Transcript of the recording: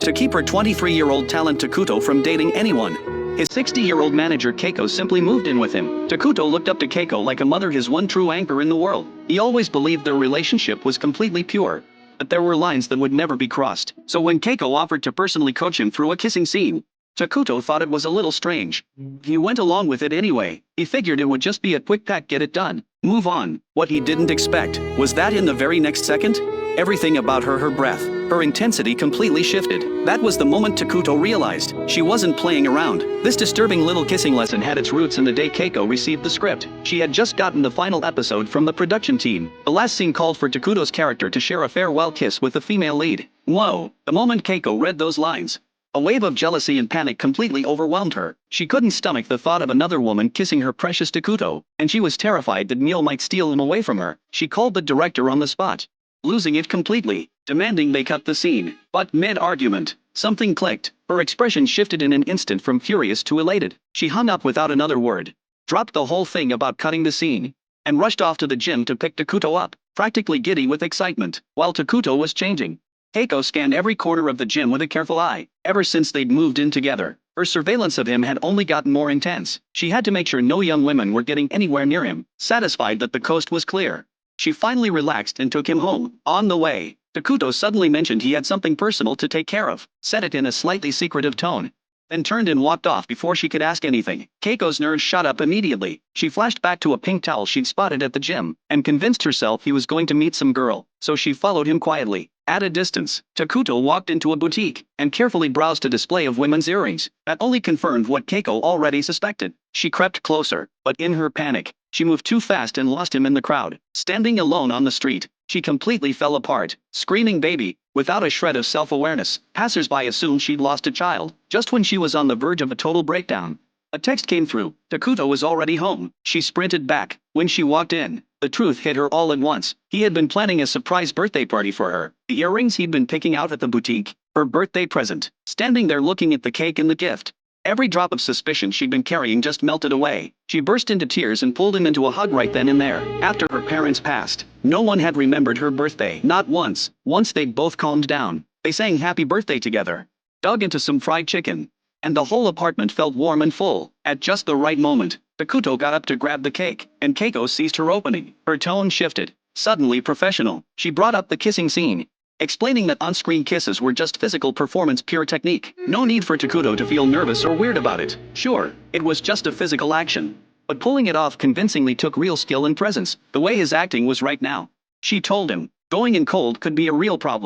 to keep her 23-year-old talent Takuto from dating anyone. His 60-year-old manager Keiko simply moved in with him. Takuto looked up to Keiko like a mother, his one true anchor in the world. He always believed their relationship was completely pure, but there were lines that would never be crossed. So when Keiko offered to personally coach him through a kissing scene, Takuto thought it was a little strange. He went along with it anyway. He figured it would just be a quick pack, get it done, move on. What he didn't expect was that in the very next second, everything about her breath, her intensity completely shifted. That was the moment Takuto realized she wasn't playing around. This disturbing little kissing lesson had its roots in the day Keiko received the script. She had just gotten the final episode from the production team. The last scene called for Takuto's character to share a farewell kiss with the female lead. Whoa! The moment Keiko read those lines, a wave of jealousy and panic completely overwhelmed her. She couldn't stomach the thought of another woman kissing her precious Takuto, and she was terrified that Neil might steal him away from her. She called the director on the spot, losing it completely, demanding they cut the scene. But mid-argument, something clicked. Her expression shifted in an instant from furious to elated. She hung up without another word, dropped the whole thing about cutting the scene, and rushed off to the gym to pick Takuto up, practically giddy with excitement. While Takuto was changing, Keiko scanned every corner of the gym with a careful eye. Ever since they'd moved in together, her surveillance of him had only gotten more intense. She had to make sure no young women were getting anywhere near him. Satisfied that the coast was clear, she finally relaxed and took him home. On the way, Takuto suddenly mentioned he had something personal to take care of, said it in a slightly secretive tone, then turned and walked off before she could ask anything. Keiko's nerves shot up immediately. She flashed back to a pink towel she'd spotted at the gym, and convinced herself he was going to meet some girl, so she followed him quietly. At a distance, Takuto walked into a boutique, and carefully browsed a display of women's earrings. That only confirmed what Keiko already suspected. She crept closer, but in her panic, she moved too fast and lost him in the crowd. Standing alone on the street, she completely fell apart, screaming baby, without a shred of self-awareness. Passers-by assumed she'd lost a child. Just when she was on the verge of a total breakdown, a text came through. Takuto was already home. She sprinted back. When she walked in, the truth hit her all at once. He had been planning a surprise birthday party for her. The earrings he'd been picking out at the boutique, her birthday present. Standing there looking at the cake and the gift, every drop of suspicion she'd been carrying just melted away. She burst into tears and pulled him into a hug right then and there. After her parents passed, no one had remembered her birthday. Not once. Once they'd both calmed down, they sang happy birthday together, dug into some fried chicken, and the whole apartment felt warm and full. At just the right moment, Takuto got up to grab the cake, and Keiko seized her opening. Her tone shifted, suddenly professional. She brought up the kissing scene, explaining that on-screen kisses were just physical performance, pure technique. No need for Takuto to feel nervous or weird about it. Sure, it was just a physical action, but pulling it off convincingly took real skill and presence. The way his acting was right now, she told him, going in cold could be a real problem.